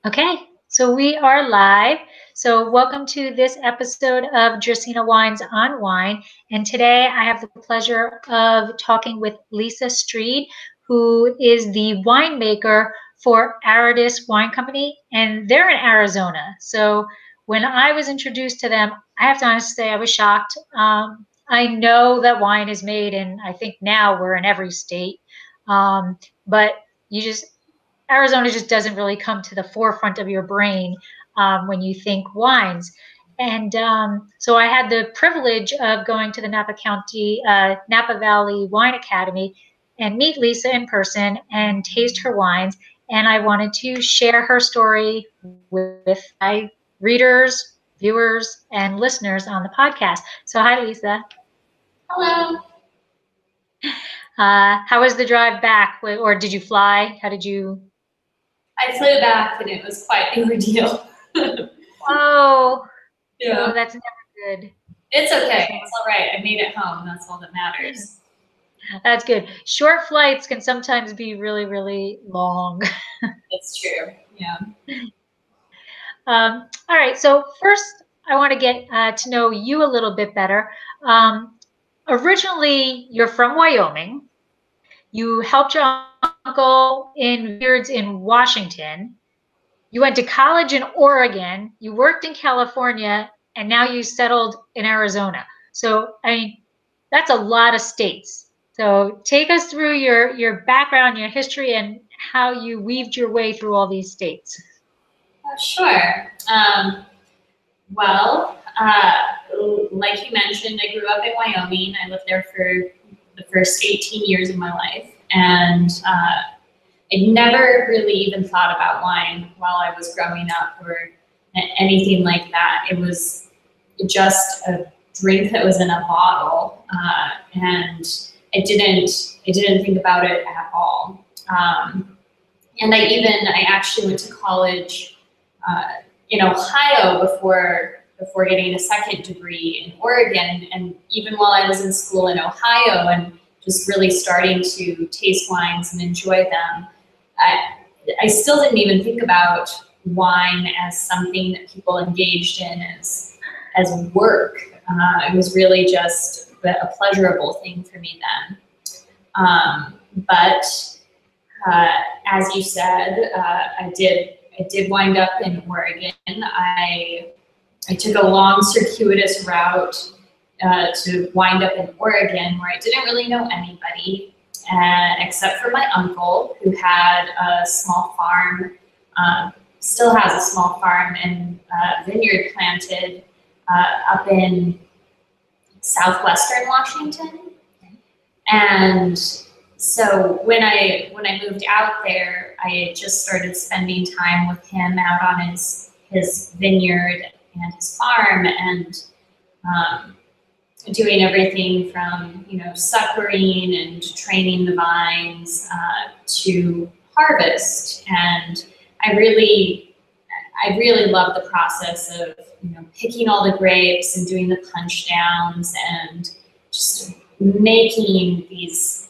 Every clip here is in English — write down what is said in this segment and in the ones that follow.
Okay, so we are live. So welcome to this episode of Dracaena Wines on Wine. And today I have the pleasure of talking with Lisa Strid, who is the winemaker for Aridus Wine Company, and they're in Arizona. So when I was introduced to them, I have to honestly say I was shocked. I know that wine is made, and I think now we're in every state. But you just Arizona just doesn't really come to the forefront of your brain when you think wines. And so I had the privilege of going to the Napa Valley Wine Academy and meet Lisa in person and taste her wines. And I wanted to share her story with my readers, viewers, and listeners on the podcast. So, hi, Lisa. Hello. How was the drive back? Or did you fly? How did you? I flew back and it was quite an ordeal. Oh, Yeah. oh, that's never good. It's okay. It's all right. I made it home. That's all that matters. That's good. Short flights can sometimes be really, really long. That's true. Yeah. All right. So first, I want to get to know you a little bit better. Originally, you're from Wyoming. You helped your uncle in vineyards in Washington. You went to college in Oregon. You worked in California, and now you settled in Arizona. So, I mean, that's a lot of states. So take us through your background, your history, and how you weaved your way through all these states. Sure. Like you mentioned, I grew up in Wyoming. I lived there for the first 18 years of my life. And I never really even thought about wine while I was growing up or anything like that. It was just a drink that was in a bottle, and I didn't think about it at all. And I actually went to college in Ohio before getting a second degree in Oregon. And even while I was in school in Ohio and just really starting to taste wines and enjoy them, I still didn't even think about wine as something that people engaged in as work. It was really just a pleasurable thing for me then. But as you said, I did wind up in Oregon. I took a long circuitous route to wind up in Oregon, where I didn't really know anybody, except for my uncle, who had a small farm, still has a small farm and vineyard planted up in southwestern Washington. And so when I moved out there, I just started spending time with him out on his vineyard and his farm, and doing everything from suckering and training the vines to harvest. And I really love the process of picking all the grapes and doing the punch downs and just making these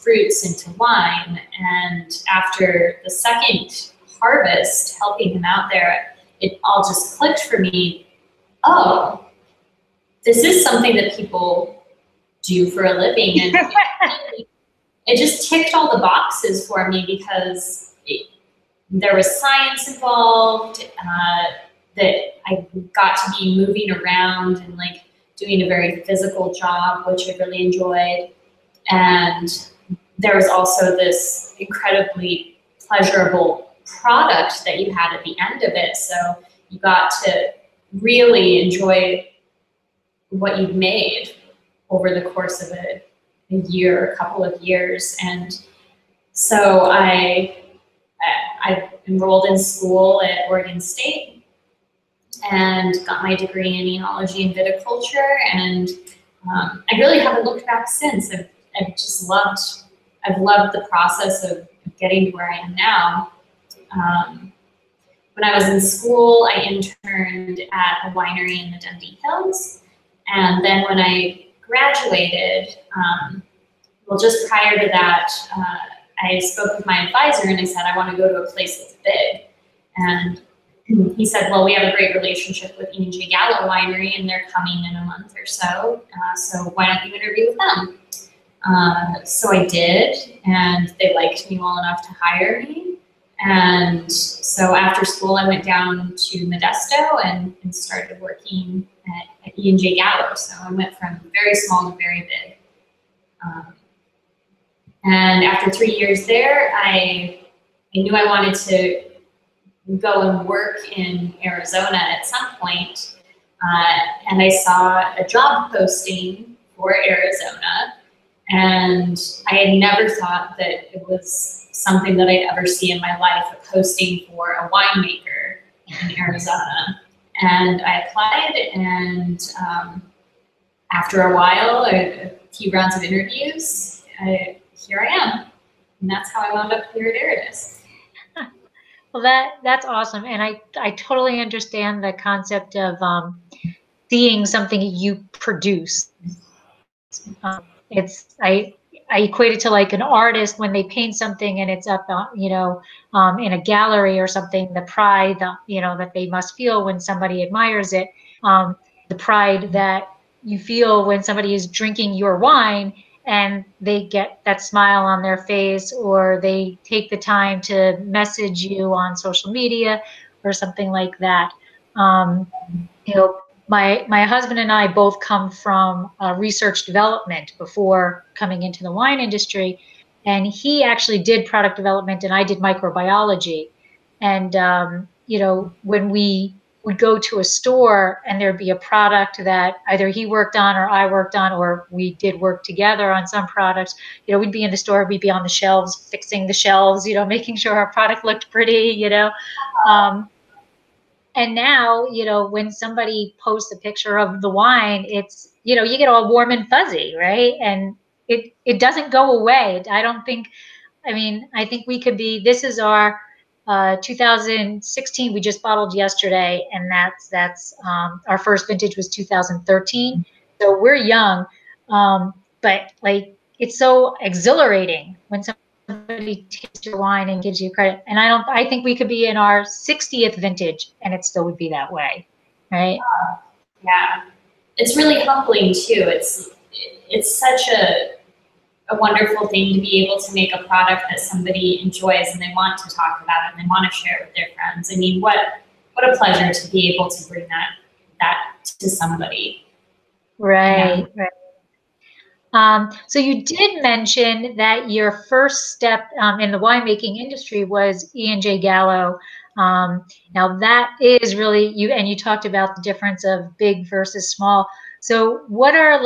fruits into wine. And after the second harvest, helping him out there, it all just clicked for me. Oh, this is something that people do for a living. And it just ticked all the boxes for me, because there was science involved, that I got to be moving around and doing a very physical job, which I really enjoyed. And there was also this incredibly pleasurable product that you had at the end of it. So you got to really enjoy what you've made over the course of a year, a couple of years. And so I enrolled in school at Oregon State and got my degree in enology and viticulture. And I really haven't looked back since. I've loved the process of getting to where I am now. When I was in school, I interned at a winery in the Dundee Hills. And then when I graduated, just prior to that, I spoke with my advisor and I said, I want to go to a place that's big. And he said, well, we have a great relationship with E&J Gallo Winery, and they're coming in a month or so. So why don't you interview with them? So I did, and they liked me well enough to hire me. And so after school, I went down to Modesto and started working at E&J Gallo. So I went from very small to very big. And after 3 years there, I knew I wanted to go and work in Arizona at some point. And I saw a job posting for Arizona. And I had never thought that it was something that I'd ever see in my life, a posting for a winemaker in Arizona. And I applied, and after a while, a few rounds of interviews, here I am. And that's how I wound up here at Aridus. Well, that's awesome. And I totally understand the concept of seeing something you produce. I equate it to like an artist when they paint something and it's up, in a gallery or something, the pride, that they must feel when somebody admires it, the pride that you feel when somebody is drinking your wine and they get that smile on their face, or they take the time to message you on social media or something like that. My husband and I both come from research development before coming into the wine industry, and he actually did product development and I did microbiology. And when we would go to a store and there'd be a product that either he worked on or I worked on, or we did work together on some products, we'd be in the store, we'd be on the shelves, fixing the shelves, making sure our product looked pretty, and now, when somebody posts a picture of the wine, it's, you get all warm and fuzzy, right? And it doesn't go away. I think we could be, this is our 2016, we just bottled yesterday, and that's our first vintage was 2013. So we're young, but like, it's so exhilarating when somebody tastes your wine and gives you credit. And I think we could be in our 60th vintage and it still would be that way, right? Yeah, it's really humbling too. It's such a wonderful thing to be able to make a product that somebody enjoys and they want to talk about it and they want to share it with their friends. I mean, what a pleasure to be able to bring that to somebody. Right, yeah. Right. So you did mention that your first step in the winemaking industry was E&J Gallo. Now that is really and you talked about the difference of big versus small. So what are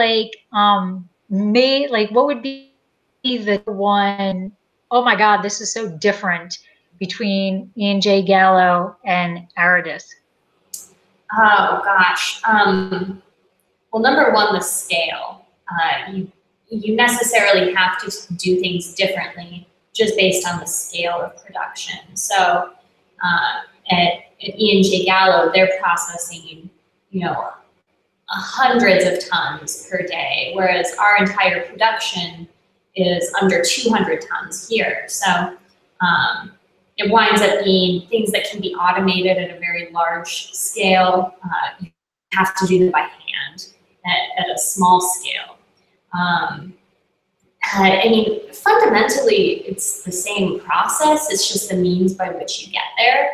what would be the one, oh my God, this is so different between E&J Gallo and Aridus? Oh gosh. Well, number one, the scale. You necessarily have to do things differently just based on the scale of production. So at E&J Gallo, they're processing, hundreds of tons per day, whereas our entire production is under 200 tons here. So it winds up being things that can be automated at a very large scale. You have to do them by hand at a small scale. Fundamentally, it's the same process. It's just the means by which you get there.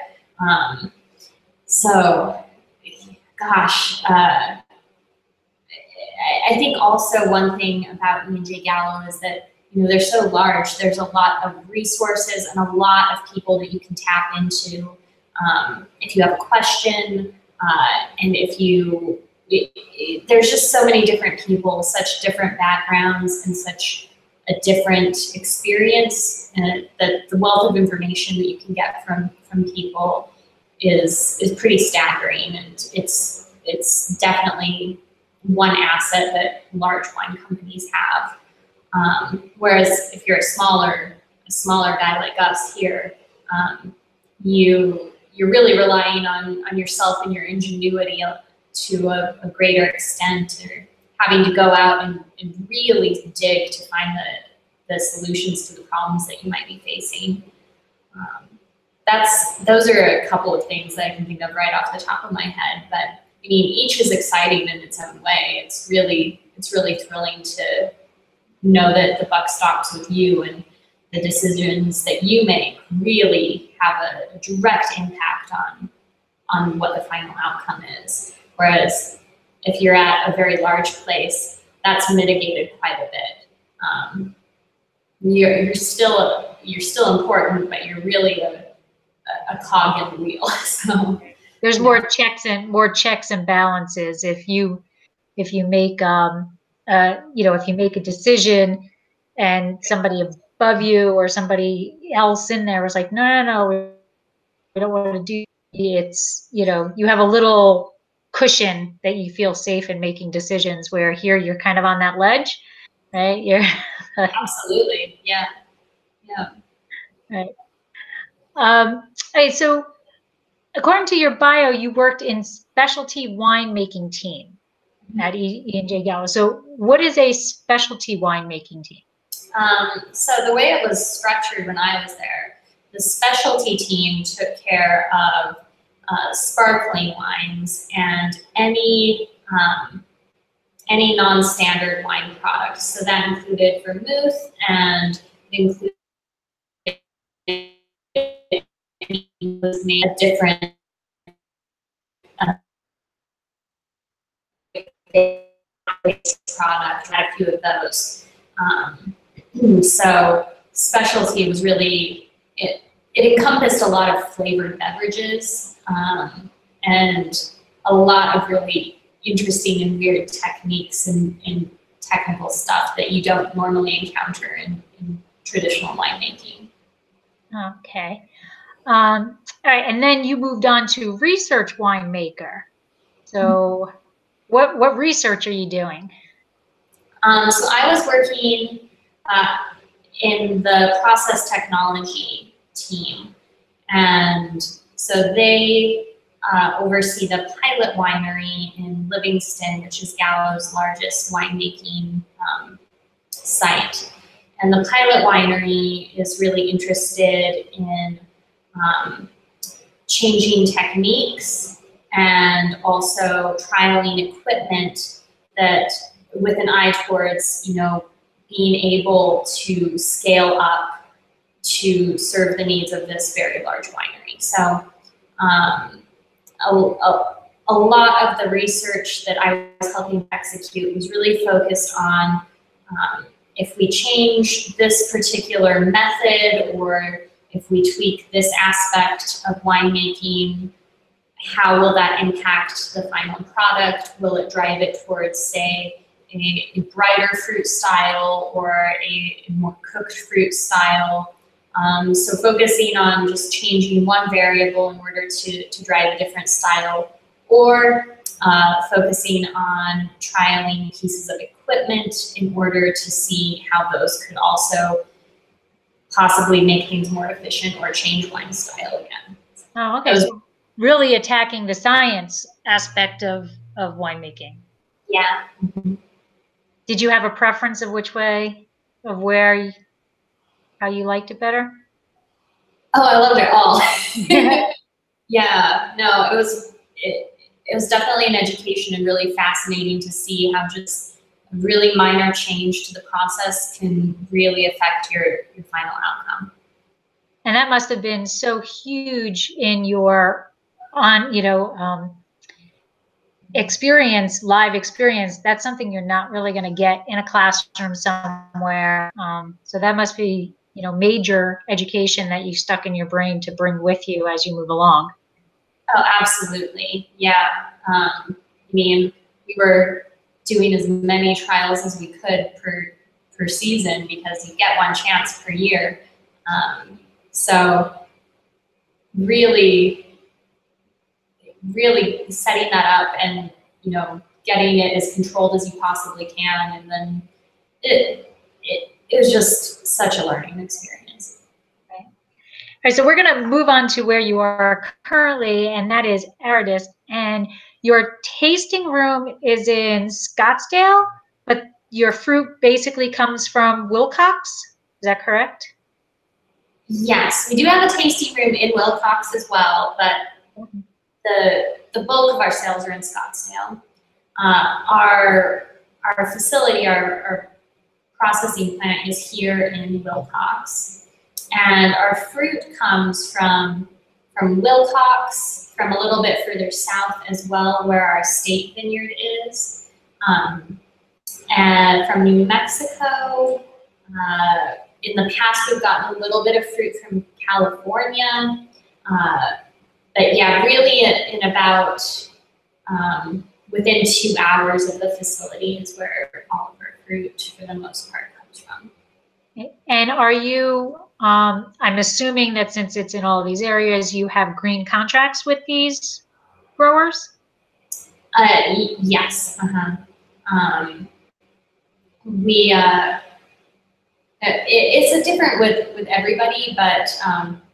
I think also one thing about E&J Gallo is that they're so large. There's a lot of resources and a lot of people that you can tap into if you have a question, and there's just so many different people with such different backgrounds and such a different experience, and that the wealth of information that you can get from people is pretty staggering, and it's definitely one asset that large wine companies have. Whereas if you're a smaller guy like us here, you're really relying on yourself and your ingenuity to a greater extent, or having to go out and really dig to find the solutions to the problems that you might be facing. those are a couple of things that I can think of right off the top of my head. But I mean, each is exciting in its own way. It's really thrilling to know that the buck stops with you, and the decisions that you make really have a direct impact on what the final outcome is. Whereas if you're at a very large place, that's mitigated quite a bit. You're still important, but you're really a cog in the wheel. So there's more checks and balances if you make if you make a decision and somebody above you or somebody else in there was like, no, we don't want to do. It's, you have a little cushion that you feel safe in making decisions, where here you're kind of on that ledge, right? You're absolutely, yeah. Right. Okay, so according to your bio, you worked in specialty winemaking team at E&J Gallo. So what is a specialty winemaking team? So the way it was structured when I was there, the specialty team took care of sparkling wines and any non-standard wine products. So that included vermouth, and included was made a different product, had a few of those. So specialty was really, it encompassed a lot of flavored beverages and a lot of really interesting and weird techniques and technical stuff that you don't normally encounter in traditional winemaking. Okay. All right, and then you moved on to research winemaker. So what research are you doing? So I was working in the process technology team, and so they oversee the pilot winery in Livingston, which is Gallo's largest winemaking site. And the pilot winery is really interested in changing techniques and also trialing equipment that, with an eye towards, being able to scale up to serve the needs of this very large winery. So a lot of the research that I was helping execute was really focused on if we change this particular method, or if we tweak this aspect of winemaking, how will that impact the final product? Will it drive it towards, say, a brighter fruit style or a more cooked fruit style? So focusing on just changing one variable in order to drive a different style, or focusing on trialing pieces of equipment in order to see how those could also possibly make things more efficient or change wine style again. Oh, okay. So really attacking the science aspect of winemaking. Yeah. Did you have a preference of which way, of how you liked it better? Oh, I loved it all. Yeah, no, it was definitely an education, and really fascinating to see how just a really minor change to the process can really affect your final outcome. And that must have been so huge in your live experience. That's something you're not really going to get in a classroom somewhere. So that must be, major education that you stuck in your brain to bring with you as you move along. Oh, absolutely. Yeah. I mean, we were doing as many trials as we could per season, because you get one chance per year. So really setting that up and, getting it as controlled as you possibly can. And then it was just such a learning experience. Okay. All right, so we're going to move on to where you are currently, and that is Aridus. And your tasting room is in Scottsdale, but your fruit basically comes from Wilcox. Is that correct? Yes, we do have a tasting room in Wilcox as well, but the bulk of our sales are in Scottsdale. Our facility, our processing plant is here in Wilcox, and our fruit comes from Wilcox, from a little bit further south as well, where our state vineyard is, and from New Mexico. In the past, we've gotten a little bit of fruit from California, but yeah, really in about within 2 hours of the facility is where all of our fruit, for the most part, comes from. And are you, I'm assuming that since it's in all these areas, you have green contracts with these growers? Yes. It's a different with everybody, but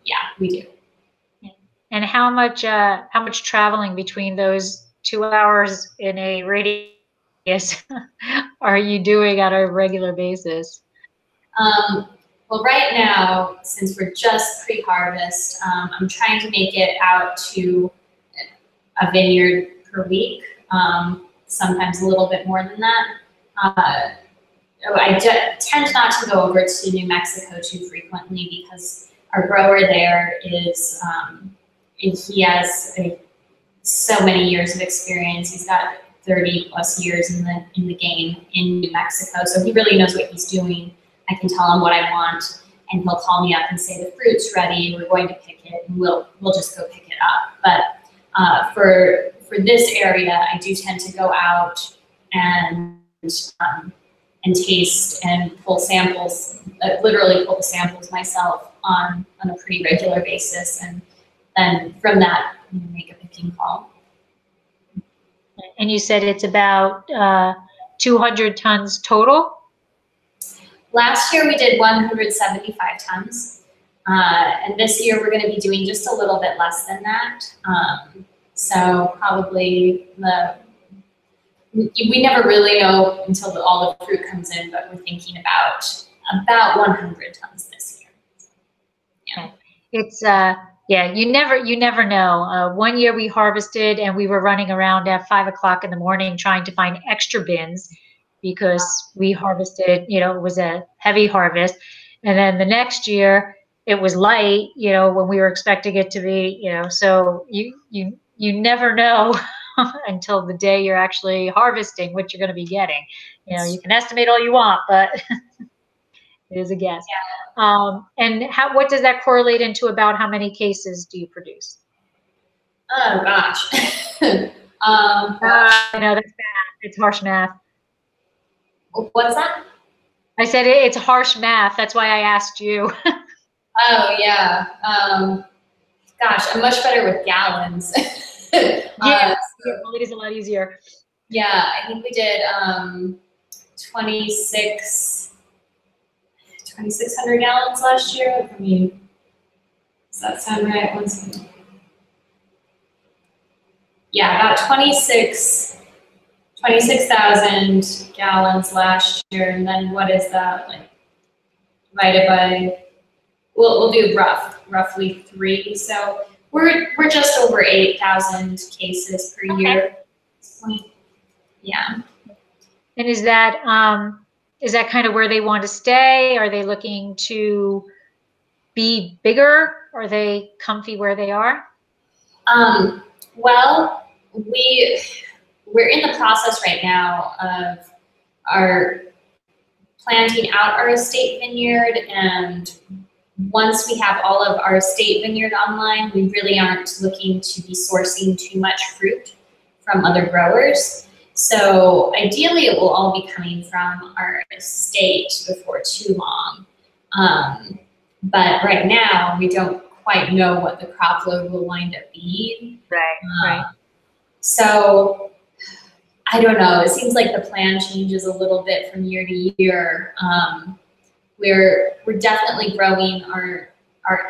yeah, we do. And how much traveling between those 2 hours in a radius are you doing on a regular basis? Well, right now, since we're just pre-harvest, I'm trying to make it out to a vineyard per week, sometimes a little bit more than that. I tend not to go over to New Mexico too frequently because our grower there is, he has so many years of experience. He's got 30 plus years in the game in New Mexico, so he really knows what he's doing. I can tell him what I want, and he'll call me up and say the fruit's ready. We're going to pick it, and we'll just go pick it up. But for this area, I do tend to go out and taste and pull samples, literally pull the samples myself on a pretty regular basis, and then from that make a picking call. And you said it's about 200 tons total? Last year we did 175 tons, and this year we're going to be doing just a little bit less than that. So probably we never really know until all the fruit comes in, but we're thinking about 100 tons this year. Yeah. It's yeah, you never know. One year we harvested and we were running around at 5 o'clock in the morning trying to find extra bins because we harvested, it was a heavy harvest. And then the next year it was light, when we were expecting it to be, so you never know until the day you're actually harvesting what you're going to be getting. You can estimate all you want, but it is a guess. Yeah. And what does that correlate into about how many cases do you produce? Oh gosh. I know that's math. It's harsh math. What's that? I said it's harsh math. That's why I asked you. Oh yeah. Gosh, I'm much better with gallons. Yeah, it is a lot easier. Yeah, I think we did 2,600 gallons last year. I mean, does that sound right? 1 second. Yeah, about 26,000 gallons last year, and then what is that, like, divided by, we'll do roughly 3, so we're just over 8,000 cases per year. Yeah. And is that kind of where they want to stay? Are they looking to be bigger? Are they comfy where they are? Well, we're in the process right now of our planting out our estate vineyard, and once we have all of our estate vineyard online, we really aren't looking to be sourcing too much fruit from other growers. So ideally it will all be coming from our estate before too long. But right now we don't quite know what the crop load will wind up being. Right. So I don't know, it seems like the plan changes a little bit from year to year. We're definitely growing our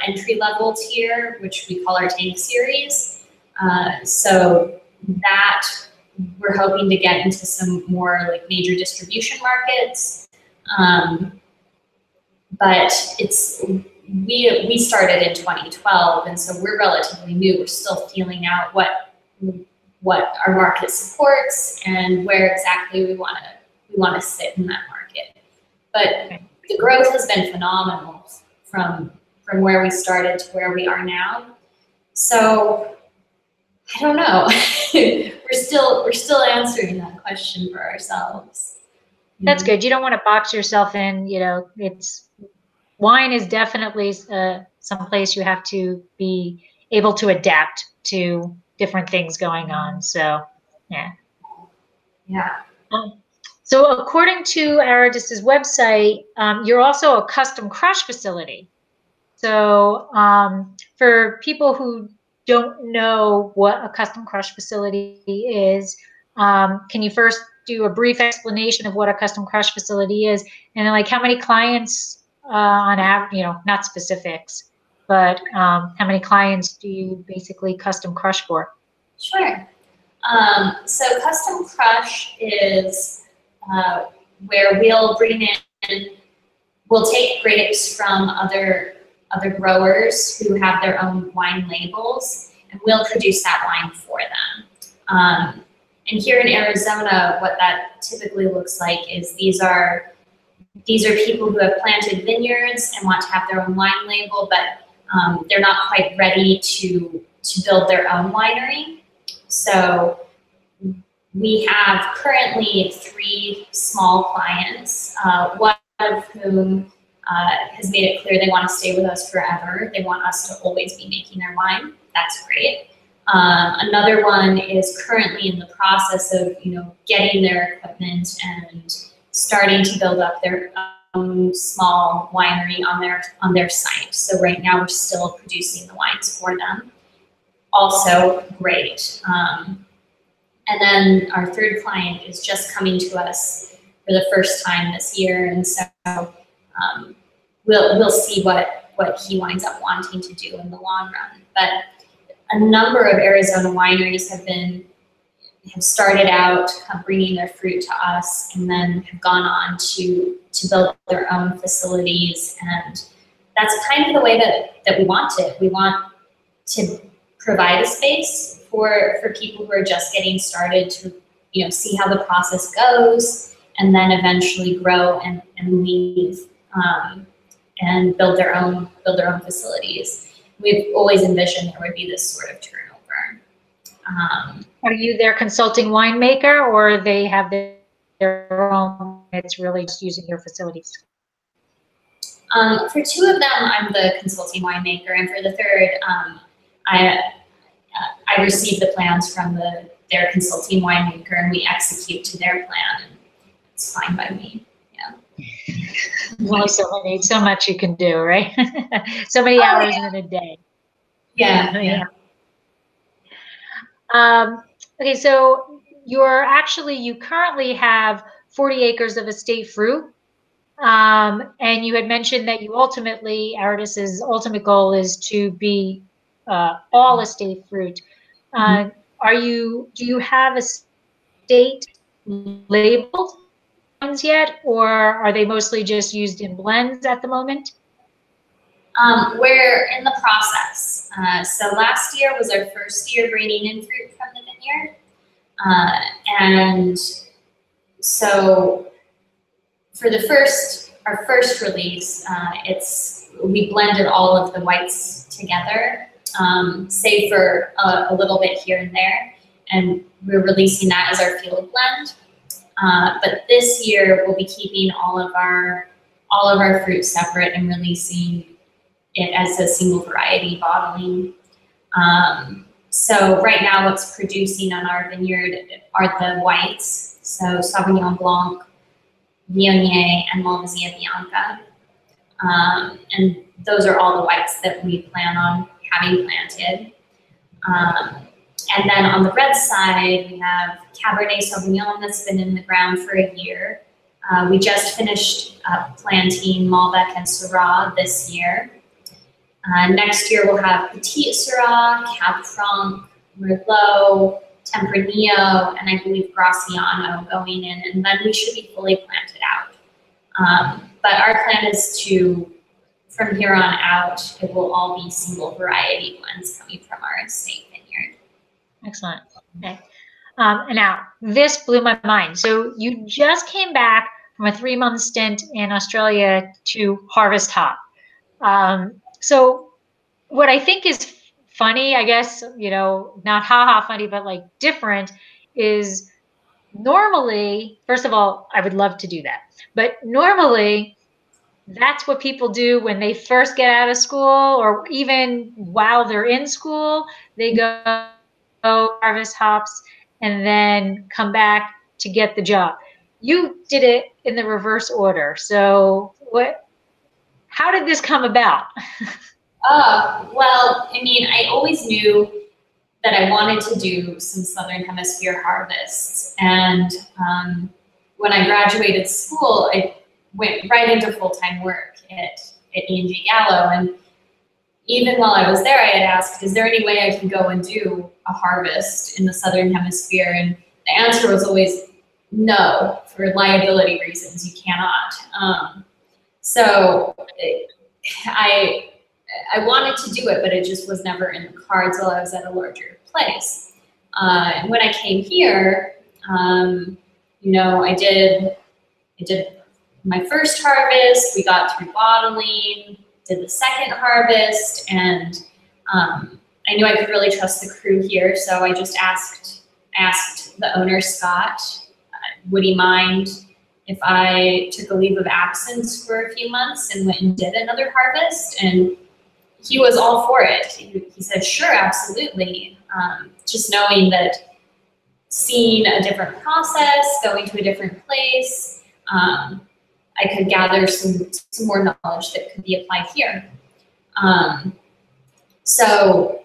entry level tier, which we call our tank series. So that we're hoping to get into some more like major distribution markets. But we started in 2012, and so we're relatively new. We're still feeling out what our market supports and where exactly we want to sit in that market. But the growth has been phenomenal from where we started to where we are now. So I don't know. we're still answering that question for ourselves. That's good. You don't want to box yourself in. Wine is definitely some place you have to be able to adapt to different things going on. So, yeah. Yeah. So according to Aridus's website, you're also a custom crush facility. So for people who don't know what a custom crush facility is, can you first do a brief explanation of what a custom crush facility is, and then, like, how many clients on average, not specifics, but how many clients do you basically custom crush for? Sure. So custom crush is where we'll take grapes from other growers who have their own wine labels, and we'll produce that wine for them. And here in Arizona, what that typically looks like is these are people who have planted vineyards and want to have their own wine label, but they're not quite ready to build their own winery. So we have currently 3 small clients, one of whom has made it clear they want to stay with us forever. They want us to always be making their wine. That's great. Another one is currently in the process of, getting their equipment and starting to build up their own small winery on their site. So right now we're still producing the wines for them. Also great. And then our 3rd client is just coming to us for the first time this year, and so we'll see what he winds up wanting to do in the long run. But a number of Arizona wineries have started out bringing their fruit to us, and then have gone on to build their own facilities, and that's kind of the way that we want it. We want to provide a space for people who are just getting started to see how the process goes, and then eventually grow and leave and build their own facilities. We've always envisioned there would be this sort of turnover. Are you their consulting winemaker, or they have their own? It's really just using your facilities. For 2 of them, I'm the consulting winemaker, and for the 3rd, I receive the plans from their consulting winemaker, and we execute to their plan, and it's fine by me. Yeah. Only so much you can do, right? So many hours in a day. Yeah. Okay, so you currently have 40 acres of estate fruit, and you had mentioned that Aridus's ultimate goal is to be all estate fruit. Do you have estate labeled wines yet, or are they mostly just used in blends at the moment? We're in the process. So last year was our first year bringing in fruit from the vineyard. And so for our first release, we blended all of the whites together, save for a little bit here and there, and we're releasing that as our field blend. But this year we'll be keeping all of our fruit separate and releasing it as a single variety bottling. So right now what's producing on our vineyard are the whites, so Sauvignon Blanc, Viognier, and Malvasia Bianca. And those are all the whites that we plan on having planted. And then on the red side, we have Cabernet Sauvignon that's been in the ground for a year. We just finished planting Malbec and Syrah this year. Next year, we'll have Petit Syrah, Cab Franc, Merlot, Tempranillo, and I believe Graciano going in, and then we should be fully planted out. But our plan is from here on out, it will all be single variety blends coming from our estate vineyard. Excellent. Okay. And now, this blew my mind. So you just came back from a 3-month stint in Australia to harvest hop. So what I think is funny, I guess, not ha-ha funny, but like different, is normally, first of all, I would love to do that. But normally, that's what people do when they first get out of school, or even while they're in school. They go harvest hops and then come back to get the job. You did it in the reverse order. So how did this come about? Well, I mean, I always knew that I wanted to do some Southern Hemisphere harvests. And when I graduated school, I went right into full-time work at E&G Gallo. And even while I was there, I had asked, is there any way I can go and do a harvest in the Southern Hemisphere? And the answer was always no, for liability reasons, you cannot. So I wanted to do it, but it just was never in the cards while I was at a larger place. And when I came here, I did my first harvest. We got through bottling, did the second harvest, and I knew I could really trust the crew here, so I just asked the owner, Scott, would he mind if I took a leave of absence for a few months and went and did another harvest? And he was all for it. He said, sure, absolutely. Just knowing that, seeing a different process, going to a different place, I could gather some more knowledge that could be applied here. So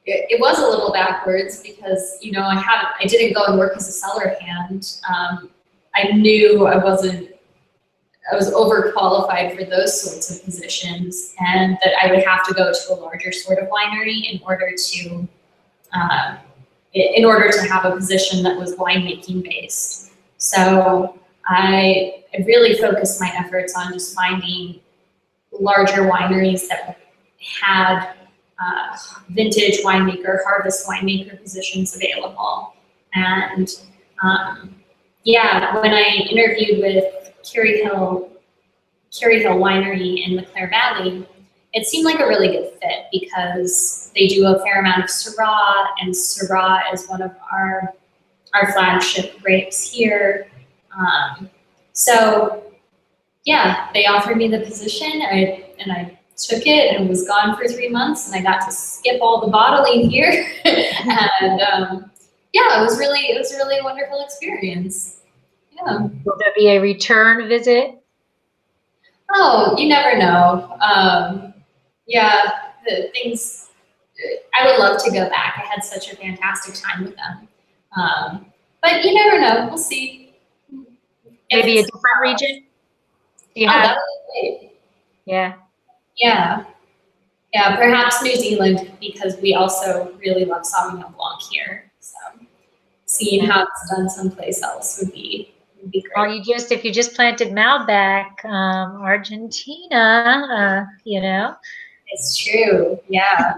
it was a little backwards because, I didn't go and work as a cellar hand. I knew I was overqualified for those sorts of positions, and that I would have to go to a larger sort of winery in order to have a position that was winemaking based. So I really focused my efforts on just finding larger wineries that had vintage winemaker, harvest winemaker positions available. And when I interviewed with Curie Hill Winery in the Clare Valley, it seemed like a really good fit because they do a fair amount of Syrah, and Syrah is one of our flagship grapes here. They offered me the position, and I took it and was gone for 3 months, and I got to skip all the bottling here. And it was a really wonderful experience. Yeah. Will there be a return visit? Oh, you never know. I would love to go back. I had such a fantastic time with them. But you never know. We'll see. Maybe a different region? That would be great. Yeah. Yeah. Yeah, perhaps New Zealand, because we also really love Sauvignon Blanc here. So seeing how it's done someplace else would be great. Or if you just planted Malbec, Argentina, It's true, yeah.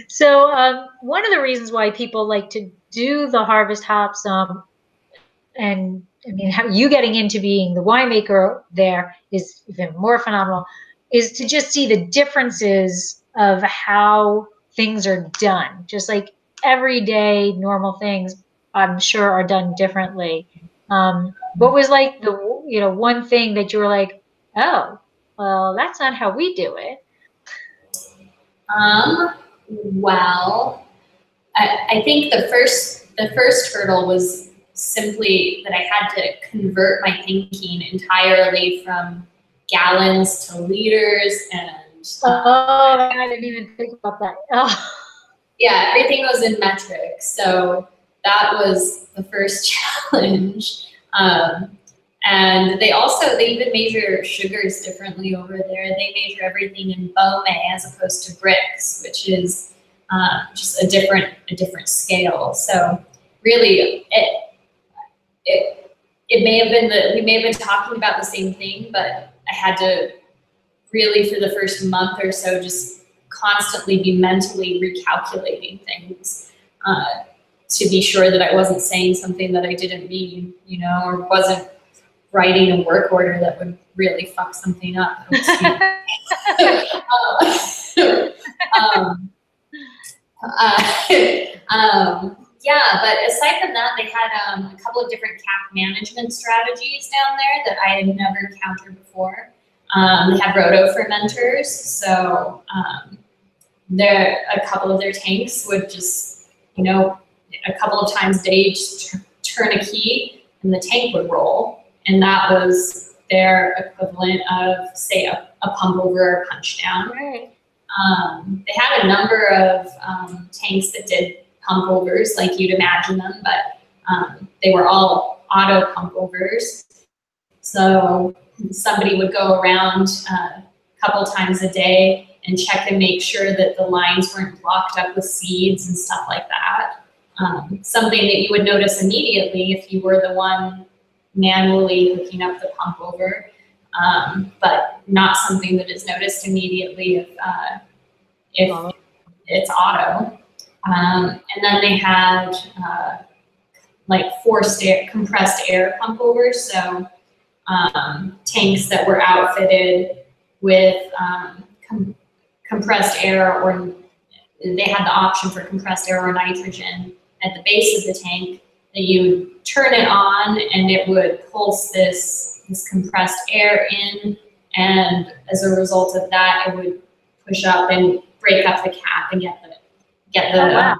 So one of the reasons why people like to do the harvest hops, and I mean, how you getting into being the winemaker there is even more phenomenal, is to just see the differences of how things are done. Just like everyday normal things, I'm sure, are done differently. What was like the one thing that you were like, oh, well, that's not how we do it? Well, I think the first hurdle was simply that I had to convert my thinking entirely from gallons to liters, and I didn't even think about that. Oh. Yeah, everything was in metric, so that was the first challenge. And they even measure sugars differently over there. They measure everything in bome as opposed to bricks, which is just a different scale. So really, it may have been that we may have been talking about the same thing, but I had to really for the first month or so just constantly be mentally recalculating things to be sure that I wasn't saying something that I didn't mean, you know, or wasn't writing a work order that would really fuck something up. Yeah, but aside from that, they had a couple of different CAC management strategies down there that I had never encountered before. They had roto fermenters, so a couple of their tanks would just, you know, a couple of times a day just turn a key and the tank would roll, and that was their equivalent of, say, a pump over or a punch down. Right. They had a number of tanks that did pump overs like you'd imagine them, but they were all auto pump overs. So somebody would go around a couple times a day and check and make sure that the lines weren't blocked up with seeds and stuff like that. Something that you would notice immediately if you were the one manually hooking up the pump over, but not something that is noticed immediately if it's auto. And then they had like compressed air pump overs, so tanks that were outfitted with compressed air, or they had the option for compressed air or nitrogen at the base of the tank, that you turn it on and it would pulse this compressed air in, and as a result of that, it would push up and break up the cap and get the Oh, wow.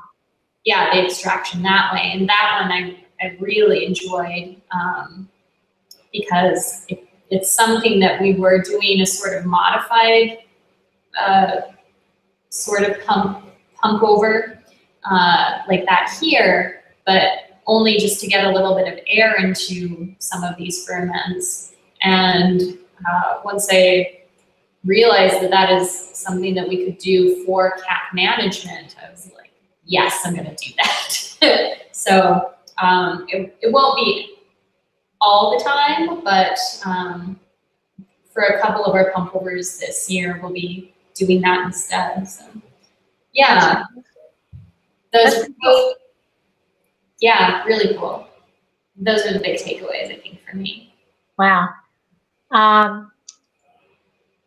the extraction that way. And that one I really enjoyed because it's something that we were doing a sort of modified sort of pump over like that here, but only just to get a little bit of air into some of these ferments. And once I realized that that is something that we could do for CAC management, I was like, yes, I'm going to do that. So it won't be all the time, but for a couple of our pump overs this year, we'll be doing that instead. So yeah, those yeah, really cool. Those are the big takeaways, I think, for me. Wow.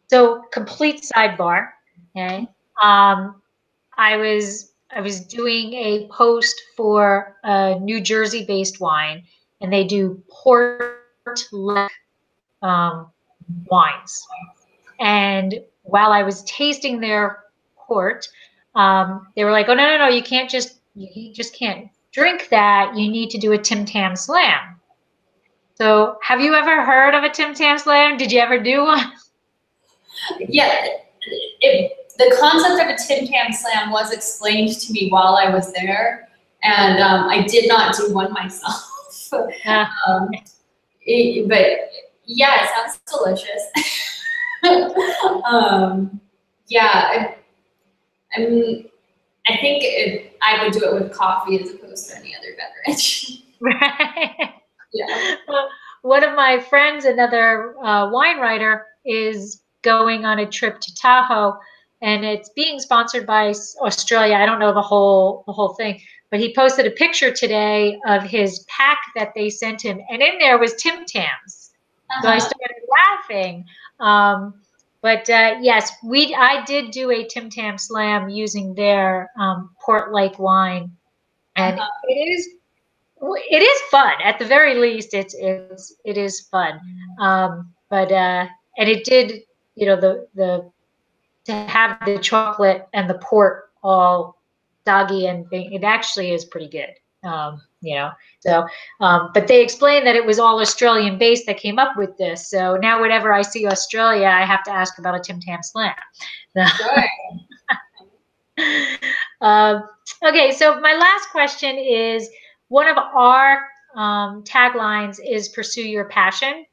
So complete sidebar. Okay. I was doing a post for a New Jersey-based wine, and they do port-like wines. And while I was tasting their port, they were like, "Oh no, you just can't drink that. You need to do a Tim Tam Slam." So, have you ever heard of a Tim Tam Slam? Did you ever do one? Yeah, the concept of a Tim Tam Slam was explained to me while I was there, and I did not do one myself. But yeah, it sounds delicious. Yeah, I think I would do it with coffee as opposed to any other beverage. Right. Yeah. Well, one of my friends, another wine writer, is going on a trip to Tahoe, and it's being sponsored by Australia. I don't know the whole thing, but he posted a picture today of his pack that they sent him, and in there was Tim Tams. So I started laughing. But yes, I did do a Tim Tam Slam using their Port Lake wine, and it is fun. At the very least, it is fun. But and it did, you know, the to have the chocolate and the port all soggy and it actually is pretty good. You know, so but they explained that it was all Australian based that came up with this. So now whenever I see Australia, I have to ask about a Tim Tam Slam. Sure. Okay, so my last question is, one of our taglines is pursue your passion.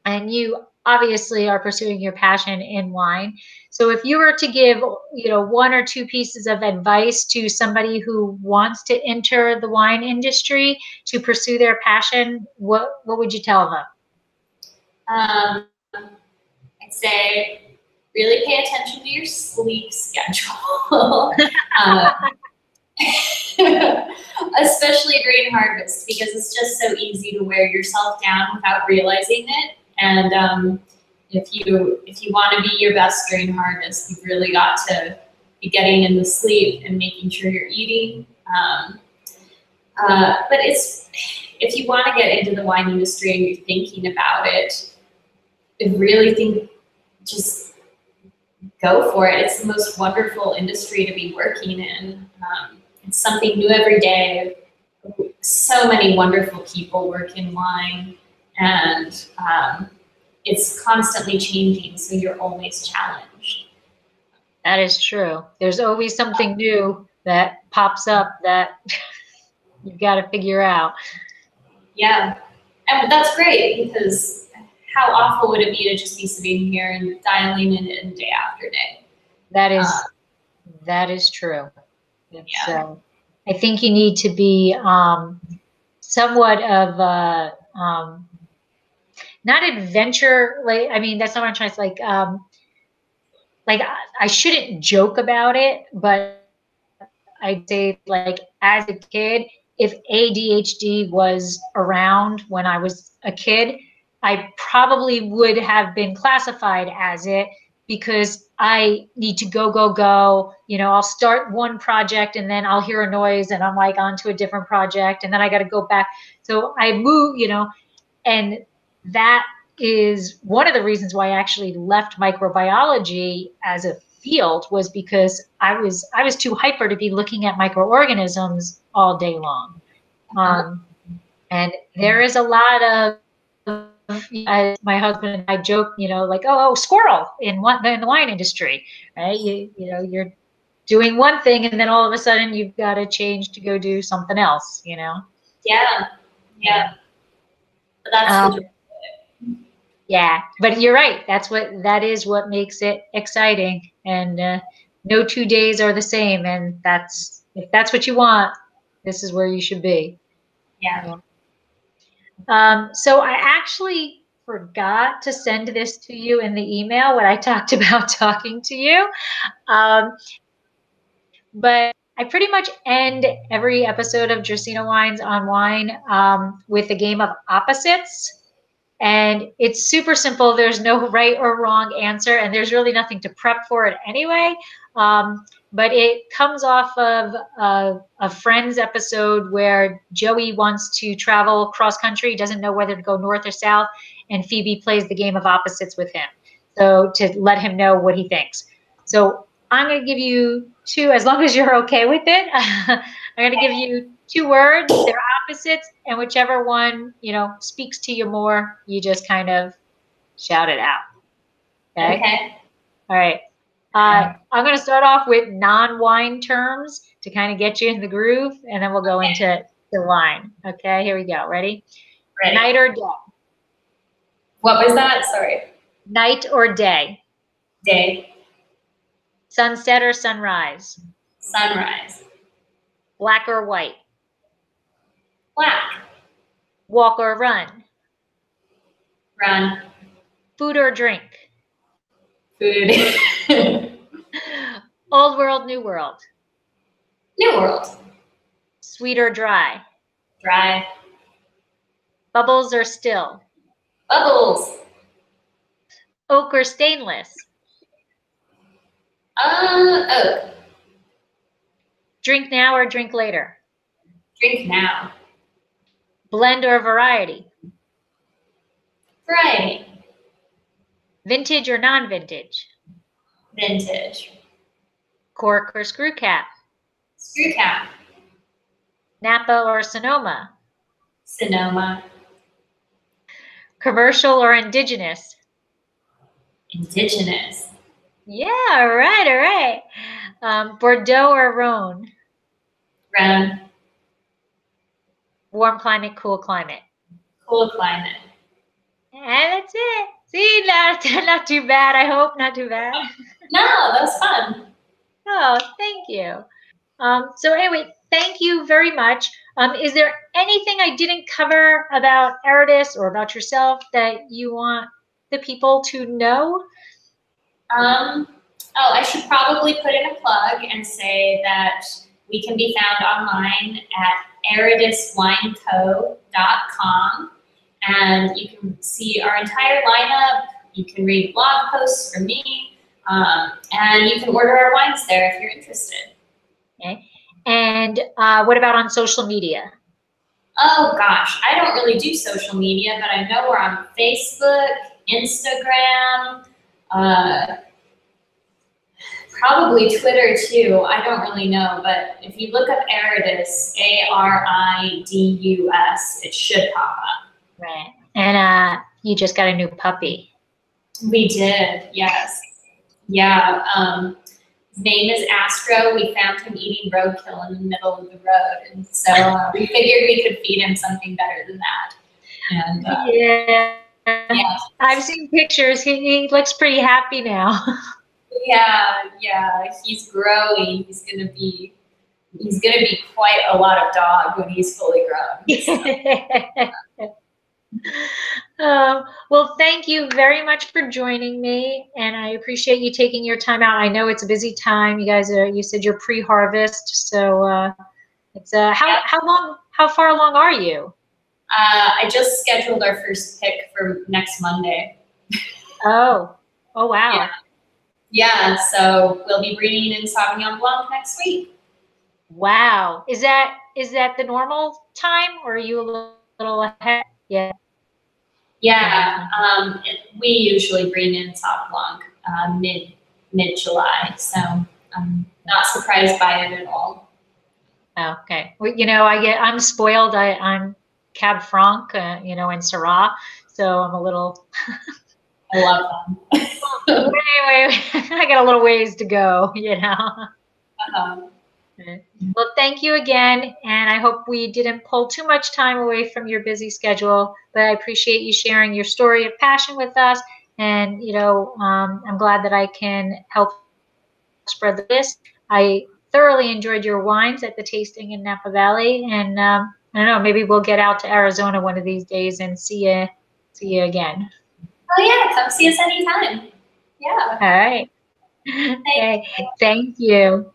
And you obviously are pursuing your passion in wine. So if you were to give, one or two pieces of advice to somebody who wants to enter the wine industry to pursue their passion, what would you tell them? I'd say really pay attention to your sleep schedule. Especially during harvest, because it's just so easy to wear yourself down without realizing it. And if you want to be your best during harvest, you've really got to be getting in the sleep and making sure you're eating. But if you want to get into the wine industry and you're thinking about it, I really think just go for it. It's the most wonderful industry to be working in. It's something new every day. So many wonderful people work in wine, and it's constantly changing, so you're always challenged. That is true. There's always something new that pops up that you've got to figure out. Yeah, and that's great, because how awful would it be to just be sitting here and dialing it in day after day? That is true. Yeah. I think you need to be somewhat of not adventure. Like, I mean, that's not what I'm trying to say. Like I shouldn't joke about it, but I'd say, like, as a kid, if ADHD was around when I was a kid, I probably would have been classified as it, because I need to go, go, go. I'll start one project and then I'll hear a noise and I'm like on to a different project and then I got to go back. So I move, and that is one of the reasons why I actually left microbiology as a field, was because I was too hyper to be looking at microorganisms all day long. And there is a lot of, as my husband and I joke, like, oh, squirrel in the wine industry, right? You're doing one thing and then all of a sudden you've got to change to go do something else, Yeah. But that's the yeah, but you're right. That is what makes it exciting. And no 2 days are the same. And if that's what you want, this is where you should be. Yeah. So I actually forgot to send this to you in the email when I talked about talking to you. But I pretty much end every episode of Dracaena Wines on Wine with a game of opposites. And it's super simple. There's no right or wrong answer, and there's really nothing to prep for it anyway. But it comes off of a Friends episode where Joey wants to travel cross country, doesn't know whether to go north or south, and Phoebe plays the game of opposites with him, so to let him know what he thinks. So I'm going to give you two, as long as you're okay with it. I'm going to give you two words. They're opposites, and whichever one, speaks to you more, you just kind of shout it out. Okay. All right. I'm going to start off with non-wine terms to kind of get you in the groove, and then we'll go into the wine. Okay, here we go. Ready? Night or day? What was that? Sorry. Night or day? Day. Sunset or sunrise? Sunrise. Black or white? Black. Walk or run? Run. Food or drink? Food. Old world, new world? New world. Sweet or dry? Dry. Bubbles or still? Bubbles. Oak or stainless? Oak. Drink now or drink later? Drink now. Blend or variety? Variety. Vintage or non-vintage? Vintage. Cork or screw cap? Screw cap. Napa or Sonoma? Sonoma. Commercial or indigenous? Indigenous. Yeah, all right. Bordeaux or Rhone? Rhone. Warm climate, cool climate? Cool climate. And that's it. See, not too bad. I hope not too bad. No, that was fun. Oh, thank you. So anyway, thank you very much. Is there anything I didn't cover about Aridus or about yourself that you want the people to know? Oh, I should probably put in a plug and say that we can be found online at ariduswineco.com, and you can see our entire lineup. You can read blog posts from me, and you can order our wines there if you're interested. Okay. And what about on social media? Oh gosh, I don't really do social media, but I know we're on Facebook, Instagram, probably Twitter too. I don't really know, but if you look up Aridus, Aridus, it should pop up. Right. And you just got a new puppy. We did, yes. Yeah. His name is Astro. We found him eating roadkill in the middle of the road, and so we figured we could feed him something better than that. And yeah. Yeah. I've seen pictures. He looks pretty happy now. Yeah, he's growing. He's gonna be quite a lot of dog when he's fully grown. Well, thank you very much for joining me, and I appreciate you taking your time out. I know it's a busy time. You guys are. You said you're pre-harvest, so it's how far along are you? I just scheduled our first pick for next Monday. Oh wow. Yeah, so we'll be bringing in Sauvignon Blanc next week. Wow. Is that the normal time, or are you a little ahead? Yeah. Yeah, we usually bring in Sauv Blanc mid-July, so I'm not surprised by it at all. Oh, okay. Well, I'm spoiled. I'm Cab Franc, in Syrah, so I'm a little. I love them. Anyway, I got a little ways to go, Well, thank you again, and I hope we didn't pull too much time away from your busy schedule, but I appreciate you sharing your story of passion with us, and, I'm glad that I can help spread this. I thoroughly enjoyed your wines at the tasting in Napa Valley, and I don't know, maybe we'll get out to Arizona one of these days and see you again. Oh yeah, come see us anytime. Yeah. All right. Okay. Thank you.